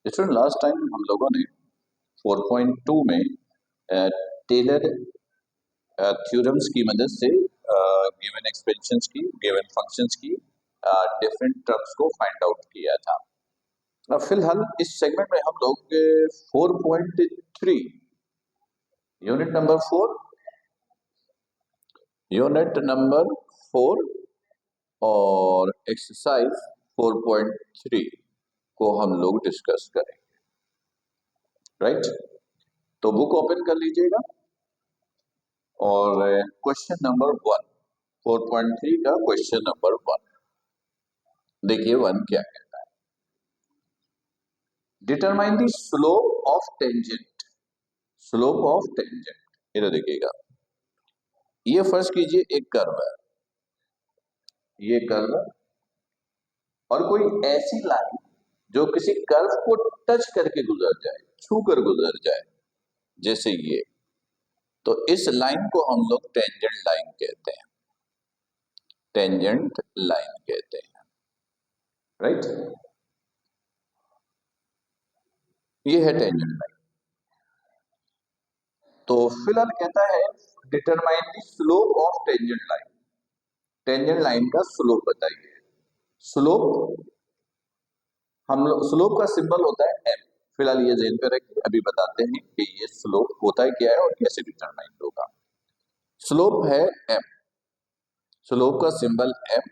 Student last time हम लोगों ने 4.2 में टेलर थ्योरम्स की मदद से गिवन एक्सपेंशंस की, गिवन फंक्शंस की डिफरेंट टर्म्स को फाइंड आउट किया था। अब फिलहाल इस सेगमेंट में हम लोग 4.3 यूनिट नंबर 4 और एक्सरसाइज 4.3 को हम लोग डिस्कस करेंगे। राइट, तो बुक ओपन कर लीजिएगा और क्वेश्चन नंबर 1, 4.3 का क्वेश्चन नंबर 1 देखिए 1 क्या कहता है। Determine the slope of tangent. Slope of tangent इधर देखिएगा, ये फर्स्ट कीजिए एक कर्व है, ये कर्व और कोई ऐसी लाइन जो किसी कर्व को टच करके गुजर जाए, छू कर गुजर जाए, जैसे ये, तो इस लाइन को हम लोग टेंजेंट लाइन कहते हैं, टेंजेंट लाइन कहते हैं। राइट, ये है टेंजेंट लाइन। तो फिलहाल कहता है determine the slope of tangent line. Tangent line का स्लोप बताइए। स्लोप हम लोग, स्लोप का सिंबल होता है एम। फिलहाल ये ध्यान पे रखिए, अभी बताते हैं कि ये स्लोप होता है क्या है और कैसे डिटरमाइन होगा। स्लोप है एम, स्लोप का सिंबल एम,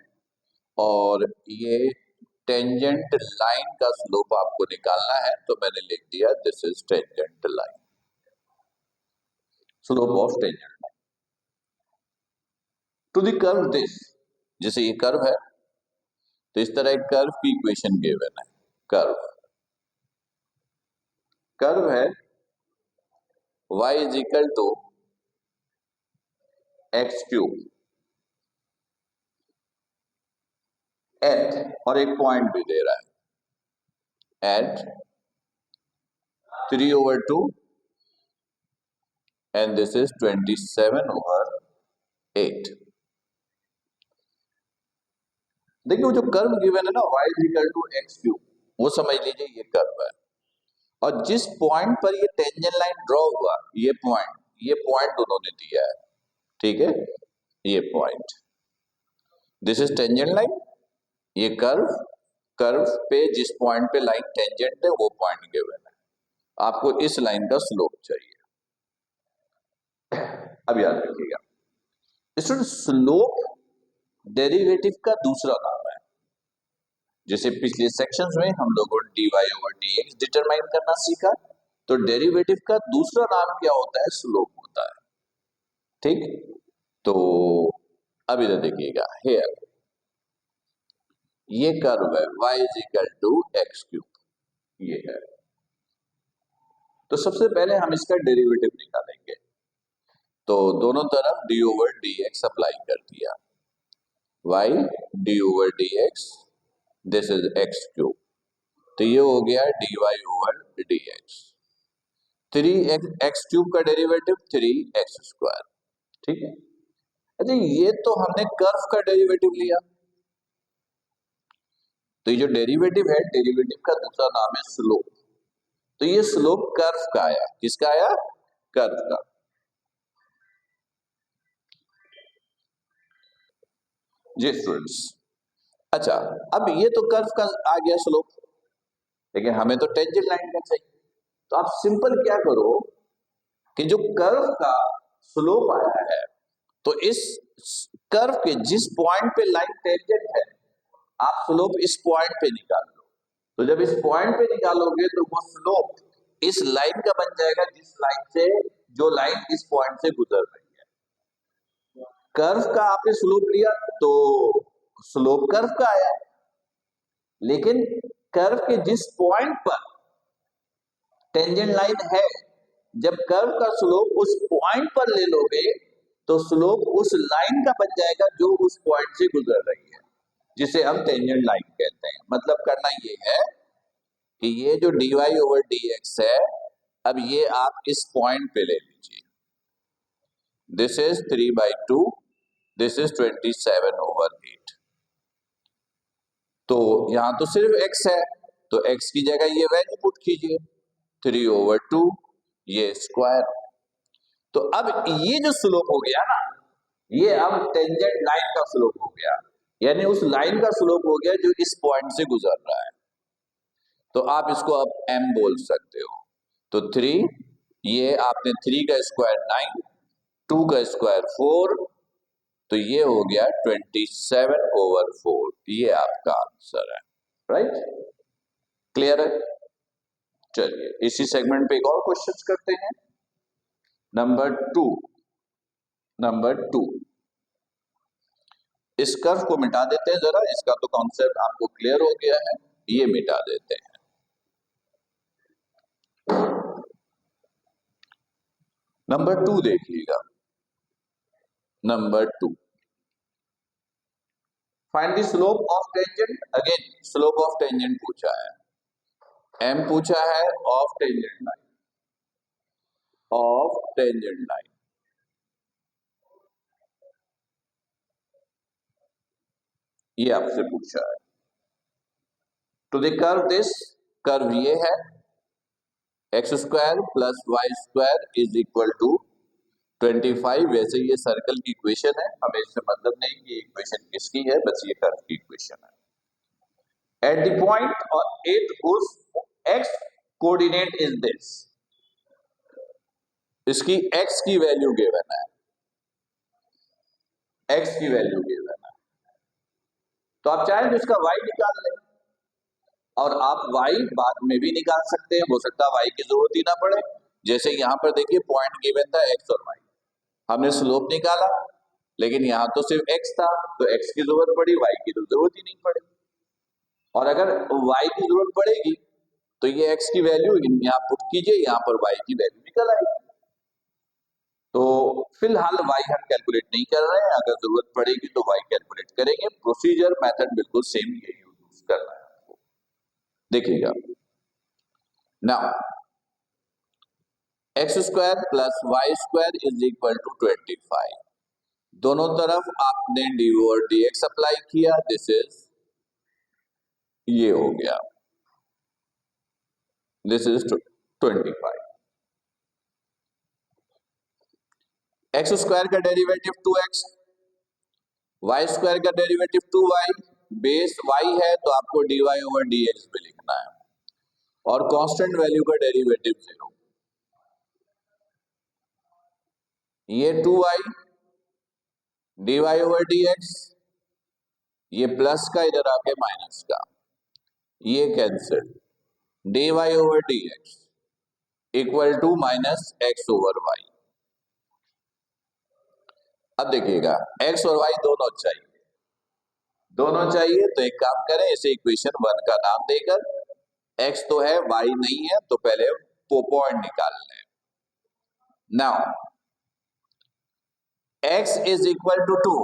और ये टेंजेंट लाइन का स्लोप आपको निकालना है, तो मैंने लिख दिया this is tangent line, slope of tangent line to the curve this. जैसे ये कर्व है तो इस तरह एक कर्व की इक्वेशन गिवन है। कर्व है y is equal to x cube at, और एक पॉइंट भी दे रहा है एट 3/2 एंड दिस इज 27/8। देखिए वो जो कर्व गिवन है ना y is equal to x cube, वो समझ लीजिए ये कर्व है, और जिस पॉइंट पर ये टेंजेंट लाइन ड्रॉ हुआ, ये पॉइंट दोनों ने दिया है, ठीक है, ये point, this is tangent line, ये कर्व पे जिस पॉइंट पे लाइन टेंजेंट है वो पॉइंट गिवन है। आपको इस लाइन का स्लोप चाहिए। अब याद रखिएगा स्टूडेंट, स्लोप डेरिवेटिव का दूसरा नाम है। जैसे पिछले सेक्शंस में हम लोगों ने dy/dx डिटरमाइन करना सीखा, तो डेरिवेटिव का दूसरा नाम क्या होता है? स्लोप होता है। ठीक, तो अब इधर देखिएगा, हेयर ये कर्व है y is equal to x cube, ये है। तो सबसे पहले हम इसका डेरिवेटिव निकालेंगे, तो दोनों तरफ d/dx अप्लाई कर दिया, y d/dx, this is x cube, तो ये हो गया dy/dx। 3x क्यूब का डेरिवेटिव 3x², ठीक है। अच्छा, ये तो हमने कर्व का डेरिवेटिव लिया, तो ये जो डेरिवेटिव है, डेरिवेटिव का दूसरा नाम है स्लोप। तो ये स्लोप कर्व का आया, किसका आया? कर्व का। जी स्टूडेंट्स, अच्छा अब ये तो कर्व का आ गया स्लोप, लेकिन हमें तो टेंजेंट लाइन का चाहिए। तो आप सिंपल क्या करो कि जो कर्व का स्लोप आया है, तो इस कर्व के जिस पॉइंट पे लाइन टेंजेंट है, आप स्लोप इस पॉइंट पे निकाल लो। तो जब इस पॉइंट पे निकालोगे तो वो स्लोप इस लाइन का बन जाएगा, जिस लाइन से, जो लाइन इस पॉइंट से गुजर रही है। कर्व का आपने स्लोप लिया तो स्लोप कर्व का आया, लेकिन कर्व के जिस पॉइंट पर टेंजेंट लाइन है, जब कर्व का स्लोप उस पॉइंट पर ले लोगे तो स्लोप उस लाइन का बन जाएगा जो उस पॉइंट से गुजर रही है, जिसे हम टेंजेंट लाइन कहते हैं। मतलब करना ये है कि ये जो dy/dx है, अब ये आप इस पॉइंट पे ले लीजिए, दिस इज 3/2, दिस इज 27/8। तो यहां तो सिर्फ x है, तो x की जगह ये वैल्यू पुट कीजिए 3/2, ये स्क्वायर। तो अब ये जो स्लोप हो गया ना, ये अब टेंजेंट लाइन का स्लोप हो गया, यानी उस लाइन का स्लोप हो गया जो इस पॉइंट से गुजर रहा है। तो आप इसको अब m बोल सकते हो। तो 3, ये आपने 3 का स्क्वायर 9, 2 का स्क्वायर 4, तो ये हो गया 27/4, ये आपका आंसर है। राइट, क्लियर है? चलिए इसी सेगमेंट पे एक और क्वेश्चन करते हैं। नंबर टू, इस कर्व को मिटा देते हैं जरा, इसका तो कॉन्सेप्ट आपको क्लियर हो गया है, ये मिटा देते हैं। नंबर 2 देखिएगा। Number 2, find the slope of tangent. Again slope of tangent पूछा है, m पूछा है, ऑफ टेंजेंट लाइन, ये आपसे पूछा है। To the curve this, curve ये है, x² + y² is equal to 25। वैसे ये सर्कल की इक्वेशन है, हमें इससे मतलब नहीं कि इक्वेशन किसकी है, बस ये कर्व की इक्वेशन है। एट द पॉइंट और it whose x coordinate is this, इसकी x की वैल्यू गिवन है, x की वैल्यू गिवन है। तो आप चाहें तो इसका y निकाल लें, और आप y बाद में भी निकाल सकते हैं, हो सकता है y की जरूरत ही ना पड़े। जैसे यहां पर देखिए पॉइंट गिवन था x और y, हमने स्लोप निकाला, लेकिन यहां तो सिर्फ x था, तो x की जरूरत पड़ी, y की तो जरूरत ही नहीं पड़ी। और अगर y की जरूरत पड़ेगी तो ये x की वैल्यू यहां पुट कीजिए, यहां पर y की वैल्यू निकल आएगी। तो फिलहाल y हम कैलकुलेट नहीं कर रहे हैं, अगर जरूरत पड़ेगी तो y कैलकुलेट करेंगे। प्रोसीजर मेथड बिल्कुल सेम ही यूज करना है आपको। देखिएगा, now x² + y² is equal to 25। दोनों तरफ आपने dy और dx अप्लाई किया, दिस इज, ये हो गया, दिस इज 25। x² का डेरिवेटिव 2x, y² का डेरिवेटिव 2y, बेस y है तो आपको dy/dx भी लिखना है, और कांस्टेंट वैल्यू का डेरिवेटिव 0। ये 2y dy/dx, ये प्लस का इधर आके माइनस का, ये cancel, dy/dx equal to -x/y। अब देखिएगा x और y दोनों चाहिए, तो एक काम करें, इसे इक्वेशन 1 का नाम देकर, x तो है y नहीं है, तो पहले पॉइंट निकाल लें। Now x is equal to 2,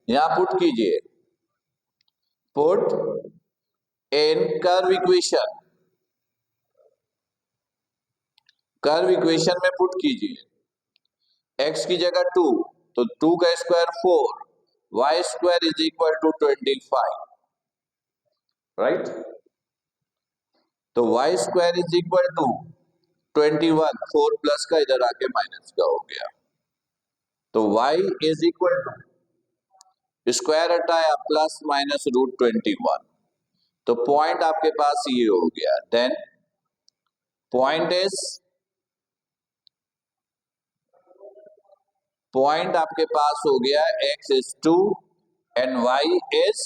यहां पुट कीजिए, put in curve equation, curve equation में पुट कीजिए, x की जगह 2, तो 2 का square 4, y² is equal to 25, right. तो y² is equal to 21, 4 plus का इधर आके माइनस का हो गया, तो y is equal to square हटाया +-√21, तो पॉइंट आपके पास ये हो गया। देन पॉइंट आपके पास हो गया x is 2 and y is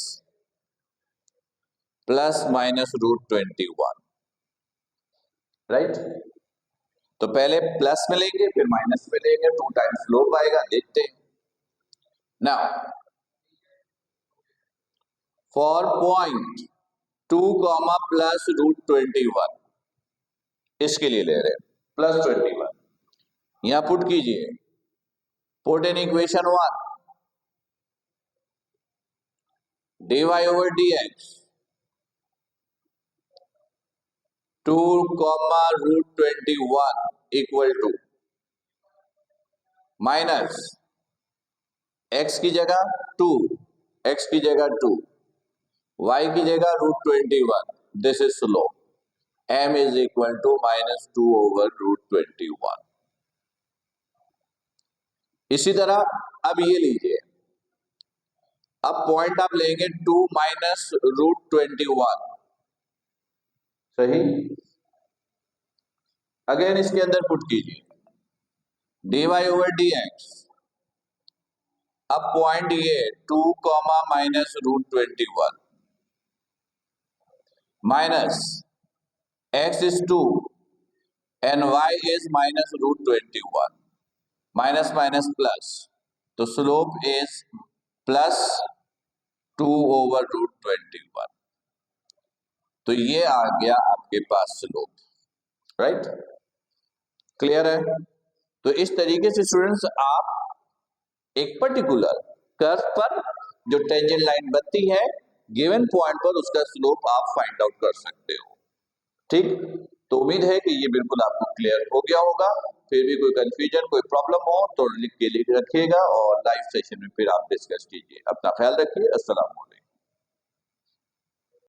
+-√21, right. तो पहले प्लस में लेंगे, फिर माइनस में लेंगे, 2 टाइम्स स्लोप आएगा, देखते हैं। नाउ फॉर पॉइंट 2, +√21, इसके लिए ले रहे हैं +21, यहां पुट कीजिए, put in equation 1, dy/dx 2, √21 equal to minus x की जगह 2, x की जगह 2, y की जगह √21, this is slope, m is equal to -2/√21। इसी तरह अब ये लीजिए, अब पॉइंट आप लेंगे 2 माइनस √21, सही। अगेन इसके अंदर पुट कीजिए dy/dx। अब पॉइंट ये 2 minus √21 minus x is 2 and y is -√21, minus minus plus, तो स्लोप इज +2/√21। तो ये आ गया आपके पास स्लोप, राइट। क्लियर है। तो इस तरीके से स्टूडेंट्स आप एक पर्टिकुलर कर्व पर जो टेंजेंट लाइन बनती है गिवन पॉइंट पर उसका स्लोप आप फाइंड आउट कर सकते हो। ठीक, तो उम्मीद है कि ये बिल्कुल आपको क्लियर हो गया होगा। फिर भी कोई कंफ्यूजन, कोई प्रॉब्लम हो तो लिख के रखिएगा और लाइव सेशन में फिर आप डिस्कस कीजिए। अपना ख्याल रखिए। अस्सलाम।